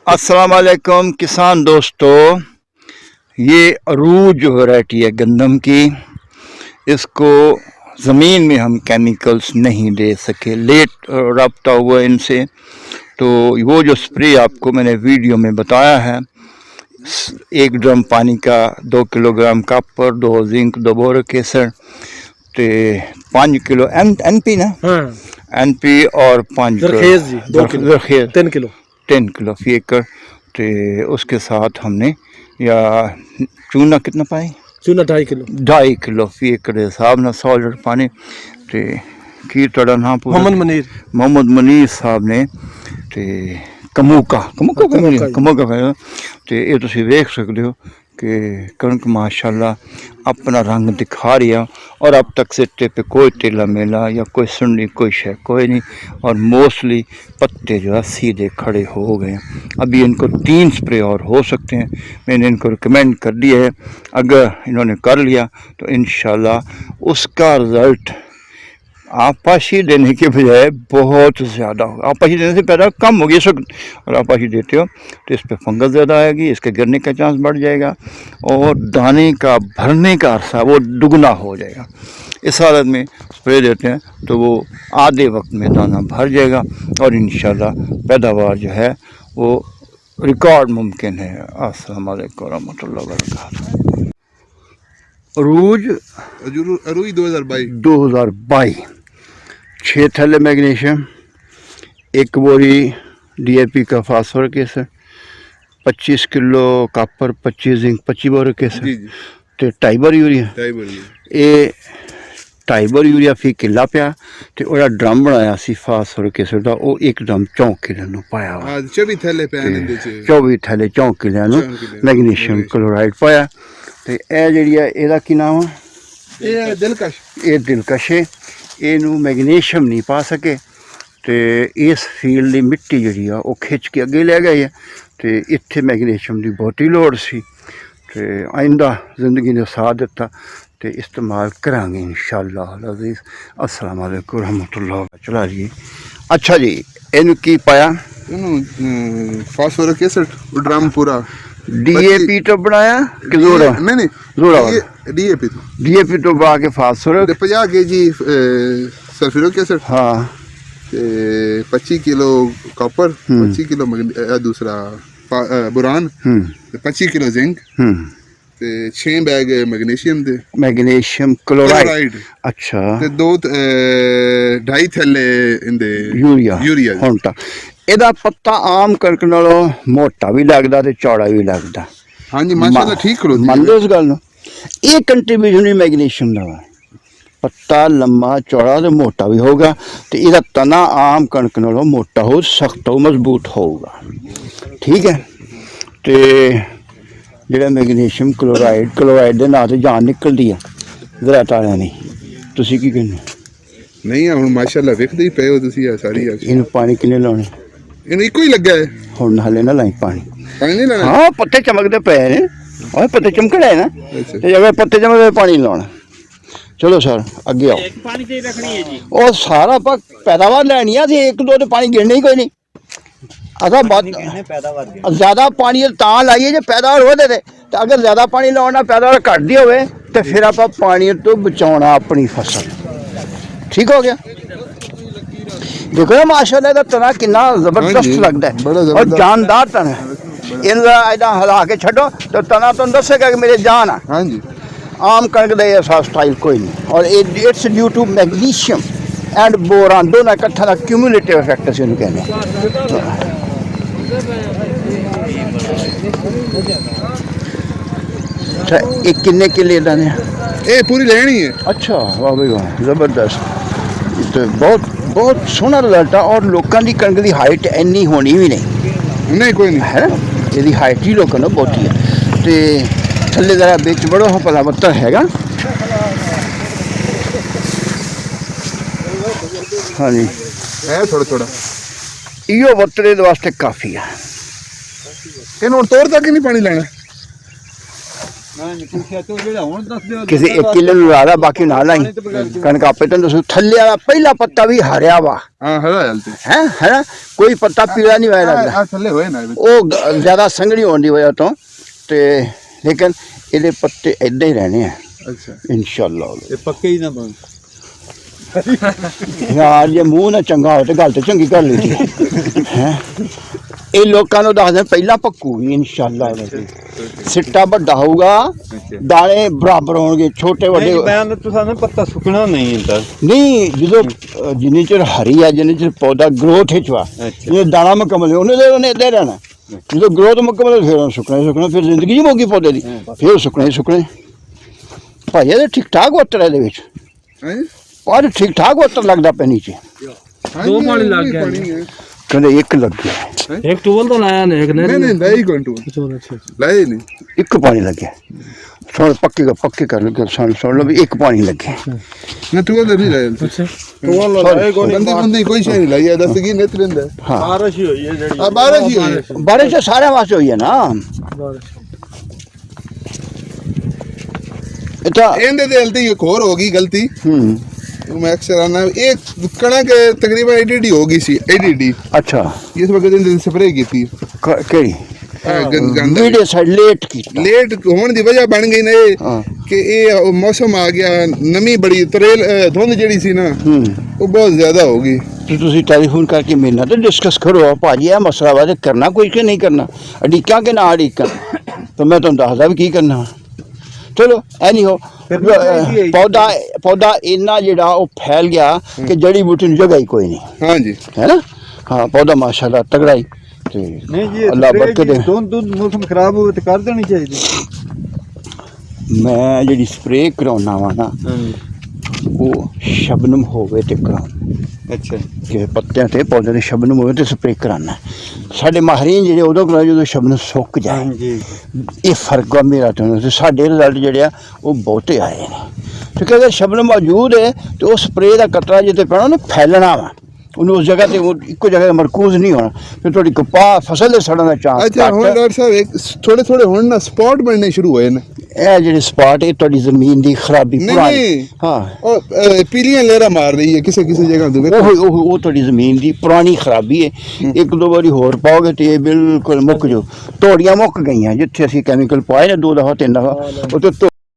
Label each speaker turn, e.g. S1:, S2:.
S1: अस्सलाम वालेकुम किसान दोस्तों, ये अरूज वैरायटी है गंदम की। इसको ज़मीन में हम केमिकल्स नहीं दे सके, लेट रब्ता हुआ इनसे। तो वो जो स्प्रे आपको मैंने वीडियो में बताया है, 1 ड्रम पानी का 2 kilogram copper, 2 zinc, 2 boric acid, ते 5 किलो NP ना, NP और 5 10 किलो फी एकड़। तो उसके साथ हमने या चूना कितना पाए,
S2: चूना 2.5 किलो
S1: फी एकड़ के हिसाब न 100 लीटर पानी। तो की तड़ा ना
S2: मोहम्मद
S1: मनीर साहब ने तो कमूका तो ये तुम वेख सकते हो कि कणक माशाल्लाह अपना रंग दिखा रही है। और अब तक सिट्टे पे कोई तेला मेला या कोई सुंडी कोई शय कोई नहीं, और मोस्टली पत्ते जो है सीधे खड़े हो गए हैं। अभी इनको 3 स्प्रे और हो सकते हैं, मैंने इनको रिकमेंड कर दिया है। अगर इन्होंने कर लिया तो इंशाल्लाह उसका रिज़ल्ट आपाशी देने के बजाय बहुत ज़्यादा होगा। आपाशी देने से पैदा कम होगी इस वक्त, और आपाशी देते हो तो इस पर फंगस ज़्यादा आएगी, इसके गिरने का चांस बढ़ जाएगा, और दाने का भरने का अरसा वो दुगना हो जाएगा। इस हालत में स्प्रे देते हैं तो वो आधे वक्त में दाना भर जाएगा, और इंशाल्लाह पैदावार जो है वो रिकॉर्ड मुमकिन है। अस्सलाम वालेकुम रहमतुल्लाहि व बरकातहू।
S2: अरूज 2022
S1: 6 थैले मैग्नीशियम, 1 बोरी DAP का phosphoric acid, 25 kilo copper, 25 zinc, 25 boric acid, तो 2.5 बोरी यूरिया। ये 2.5 बोरी यूरिया फी किला पिया। तो वह ड्रम बनाया सी फास्फोरिक एसिड का, वो 1 ड्रम 4 किलो पाया हुआ। 24 थैले 4 किलो मैग्नीशियम क्लोराइड पाया। तो यह जी की नाम है,
S2: ये
S1: दिलकश है। इनू मैग्नीशियम नहीं पा सके तो इस फील्ड की मिट्टी जी वो खिंच के अगे ले गई है। तो इत्थे मैग्नीशियम की बहुती लोड़ सी, तो आइंदा जिंदगी ने साथ दिता तो इस्तेमाल करांगे इंशाअल्लाह अज़ीज़। अस्सलाम वालेकुम रहमतुल्लाह। चला जी, अच्छा जी, इनू की पाया
S2: फास्फोरिक एसिड ड्रम पूरा
S1: DAP तो बनाया कि जोड़ा?
S2: नहीं
S1: जोड़ा
S2: DAP
S1: तो बना के फास्फोरिक
S2: 50 kg सल्फ्यूरिक एसिड,
S1: हाँ,
S2: 25 किलो कॉपर, 25 किलो दूसरा बुरान, 25 kilo zinc, 6 bag magnesium
S1: chloride. अच्छा,
S2: ते 2.5 थैले इंदे यूरिया।
S1: हुण तक ਇਹਦਾ पत्ता आम कणक नालों मोटा भी लगता तो चौड़ा भी लगता।
S2: हाँ जी माशाल्लाह ठीक करो,
S1: मान लो इस गल। ये कंट्रीब्यूशन भी मैग्नीशियम का है। पत्ता लम्मा चौड़ा तो मोटा भी होगा, तो यदा तना आम कणक नालों मोटा हो, सख्त हो, मजबूत होगा। ठीक है। तो जो मैग्नीशियम क्लोराइड के नाम से जान निकलती है दरख्त वाले नहीं। तुसी की कहने?
S2: नहीं हम माशाल्लाह वेखदे ही पे हो तुसी सारी।
S1: इन्हें पानी किन्ने लाने?
S2: इन्हें इको ही लगा है।
S1: हुण हाले ना लाई पानी
S2: नहीं लाना।
S1: हाँ, पत्ते चमकते पे ने, और पत्ते चमक रहे ना, तो अगर पत्ते चमकते पानी लाना। चलो सर अगे आओ।
S3: पानी से रखनी है जी,
S1: और सारा पक पैदावार लैनी है, 1-2 तो पानी गिरने ही कोई नहीं। असा ज्यादा पानी तां लाइए जो पैदावार वधे दे, तो अगर ज्यादा पानी लाना पैदावार घटदी होवे तो फिर आप पानी तो बचाना अपनी फसल। ठीक हो गया। देखो ना माशाल्लाह का तना कितना जबरदस्त लगता है, और जानदार तना है। इन इदा हिला के छो तो तना तुम दसेगा कि मेरे जान है।
S2: हाँ जी,
S1: आम कणक का ऐसा स्टाइल कोई नहीं। और it's due to magnesium and boron दोनों इकट्ठा का क्यूमुलेटिव इफेक्ट से कहने। अच्छा, एक किन्ने किले दाने?
S2: ये पूरी लेनी है।
S1: अच्छा, वाह भाई वाह, जबरदस्त। तो बहुत सोहना रिजल्ट है। और लोगों की कणक की हाइट इन्नी होनी भी नहीं
S2: कोई नहीं
S1: है ना, यदि हाइट ही लोगों ने बहुत है। तो थले जरा बिच बड़ो भला बत्तर हैगा। हाँ जी,
S2: है थोड़ा
S1: इो बत्तरे वास्ते काफ़ी है।
S2: इन तोड़ तक ही नहीं पानी लेना।
S1: ਕਿਸੇ ਇੱਕ ਕਿੱਲੇ ਨੂੰ ਲਾ ਲਾ, ਬਾਕੀ ਨਾ ਲਾਈ ਕਣਕ ਆਪੇ ਤੈਨੂੰ ਦੱਸੂ। ਥੱਲੇ ਵਾਲਾ ਪਹਿਲਾ ਪੱਤਾ ਵੀ ਹਰਿਆ ਵਾ
S2: ਹਾਂ ਹਰਾ ਹਲਤੇ
S1: ਹੈ ਨਾ, ਕੋਈ ਪੱਤਾ ਪੀਲਾ ਨਹੀਂ ਹੋਇਆ ਲੱਗਦਾ।
S2: ਆ ਥੱਲੇ ਹੋਏ ਨਾ
S1: ਉਹ ਜ਼ਿਆਦਾ ਸੰਘਣੀ ਹੋਣ ਦੀ ਵਜ੍ਹਾ ਤੋਂ, ਤੇ ਲੇਕਿਨ ਇਹਦੇ ਪੱਤੇ ਏਦਾਂ ਹੀ ਰਹਿਣੇ ਆ
S2: ਅੱਛਾ
S1: ਇਨਸ਼ਾਅੱਲਾ।
S3: ਇਹ ਪੱਕੇ ਹੀ ਨਾ ਬਣ
S1: ਯਾਰ ਜੇ ਮੂੰਹ ਨਾ ਚੰਗਾ ਹੋਵੇ ਤੇ ਗੱਲ ਤੇ ਚੰਗੀ ਕਰ ਲਈ ਹੈ। ਇਹ ਲੋਕਾਂ ਨੂੰ ਦੱਸਦੇ ਪਹਿਲਾਂ ਪੱਕੂਗੀ ਇਨਸ਼ਾਅੱਲਾ। ਸਿੱਟਾ ਵੱਡਾ ਹੋਊਗਾ, ਦਾਣੇ ਬਰਾਬਰ ਹੋਣਗੇ, ਛੋਟੇ ਵੱਡੇ
S3: ਮੈਂ ਤੁਸੀਂ ਨਾ ਪੱਤਾ ਸੁੱਕਣਾ ਨਹੀਂ ਹੁੰਦਾ
S1: ਨਹੀਂ। ਜਦੋਂ ਜਿੰਨੀ ਚਿਰ ਹਰੀ ਆ, ਜਿੰਨੀ ਚਿਰ ਪੌਦਾ ਗਰੋਥ ਵਿੱਚ ਵਾ, ਜੇ ਦਾਣਾ ਮੁਕੰਮਲ ਉਹਨੇ ਦੇ ਉਹਨੇ ਇੱਦਾਂ ਰਹਿਣਾ। ਜਦੋਂ ਗਰੋਥ ਮੁਕੰਮਲ ਫਿਰ ਉਹਨੂੰ ਸੁੱਕਣਾ ਹੀ ਸੁੱਕਣਾ, ਫਿਰ ਜ਼ਿੰਦਗੀ ਨਹੀਂ ਮੁੱਕੀ ਪੌਦੇ ਦੀ, ਫਿਰ ਸੁੱਕਣਾ ਹੀ ਸੁੱਕਣਾ। ਭਾਈ ਇਹਦੇ ਠੀਕ ਠਾਕ ਉੱਤਰ ਇਹਦੇ ਵਿੱਚ, ਔਰ ਠੀਕ ਠਾਕ ਉੱਤਰ ਲੱਗਦਾ ਪਿਆ ਨੀਚੇ।
S2: ਦੋ ਪਾਣੀ ਲੱਗ ਗਿਆ
S1: ਕਹਿੰਦੇ ਇੱਕ ਲੱਗਿਆ,
S3: ਇੱਕ ਟੂਲ ਤਾਂ ਲਾਇਆ ਨੇ, ਇੱਕ
S2: ਨਹੀਂ ਲਾਈ ਕੰਟੂ ਲਾਈ ਨਹੀਂ,
S1: ਇੱਕ ਪਾਣੀ ਲੱਗਿਆ। ਸੁਣ ਪੱਕੇ ਕਰ ਲਓ, ਸੁਣ ਲਓ ਵੀ ਇੱਕ ਪਾਣੀ ਲੱਗਿਆ
S2: ਨਾ ਟੂਲ ਨਹੀਂ ਲਾਇਆ। ਅੱਛਾ ਟੂਲ ਲਾਇਆ ਬੰਦੀ ਕੋਈ ਸ਼ੈ ਨਹੀਂ ਲਾਇਆ, ਦੱਸ ਕੀ ਨਿਤ ਰਹਿੰਦਾ।
S1: ਹਾਂ
S3: ਬਾਰਿਸ਼ ਹੀ ਹੋਈ ਹੈ ਜਿਹੜੀ,
S2: ਆ ਬਾਰਿਸ਼ ਹੀ ਹੋਈ,
S1: ਬਾਰਿਸ਼ ਤਾਂ ਸਾਰਿਆਂ ਵਾਸਤੇ ਹੋਈ ਹੈ ਨਾ। ਇਹ ਤਾਂ
S2: ਇਹਦੇ ਤੇ ਗਲਤੀ ਇੱਕ ਹੋਰ ਹੋ ਗਈ ਗਲਤੀ। मैं अक्सर आना एक कणक तकरीबन एडी हो गई सी एडी।
S1: अच्छा
S2: इस वक्त इन्हें स्प्रे की थी
S1: केड़ी
S2: वीडियो
S1: साइड लेट की
S2: लेट होने की वजह बन गई ना कि ये मौसम आ गया, नमी बड़ी तरेल धुंध जड़ी सी ना वो बहुत ज्यादा हो गई।
S1: तो तुसी टेलीफोन करके मेरे नाल तो डिस्कस करो भाजी ये मसला वा करना कोई के नहीं करना, अड़ीका के ना अड़ीका, तो मैं तुहानू दसदा भी की करना। चलो एनी हो पौधा इन्ना जेड़ा वो फैल गया कि जड़ी बूटी जगह ही कोई नहीं।
S2: हाँ जी
S1: है ना। हाँ पौधा माशाल्लाह तगड़ा ही।
S3: नहीं जी
S1: अल्लाह बरकत दे।
S3: दूध मौसम खराब हो तो कर देनी चाहिए।
S1: मैं जी स्प्रे कराना वा ना वो शबनम होवे ते कराना।
S3: अच्छा
S1: कि पत्तियां ते पौधे ने शबनम होवे ते स्प्रे कराना। साडे माहरीन जेडे उदों करा जो शबनम सुक जाए, ये फर्क है मेरा तो। साडे रिजल्ट जेडे आ वो बहुते आए ने, क्योंकि अगर शबनम मौजूद है तो वो स्प्रे का कतरा जिते पैना उन्हें फैलना वा, उन्हें उस जगह ते वो इको जगह मरकूज नहीं होना, फिर थोड़ी कपाह फसल दे सड़न दा चांस।
S2: अच्छा हुण डॉक्टर साहब एक थोड़े थोड़े हुण ना स्पॉट बनने शुरू होए ने।
S1: ਇਹ ਜਿਹੜੀ ਸਪਾਟ ਹੈ ਤੁਹਾਡੀ ਜ਼ਮੀਨ ਦੀ ਖਰਾਬੀ ਪੁਰਾਣੀ। ਹਾਂ
S2: ਉਹ ਪੀਲੀਆਂ ਲੇਰਾ ਮਾਰ ਰਹੀ ਹੈ ਕਿਸੇ ਕਿਸੇ ਜਗ੍ਹਾ ਤੇ।
S1: ਉਹ ਤੁਹਾਡੀ ਜ਼ਮੀਨ ਦੀ ਪੁਰਾਣੀ ਖਰਾਬੀ ਹੈ। ਇੱਕ ਦੋ ਵਾਰੀ ਹੋਰ ਪਾਓਗੇ ਤੇ ਇਹ ਬਿਲਕੁਲ ਮੁੱਕ ਜਾਓ। ਤੋੜੀਆਂ ਮੁੱਕ ਗਈਆਂ ਜਿੱਥੇ ਅਸੀਂ ਕੈਮੀਕਲ ਪਾਏ ਨੇ 2 ਦਫਾ 3 ਦਫਾ, ਉੱਥੇ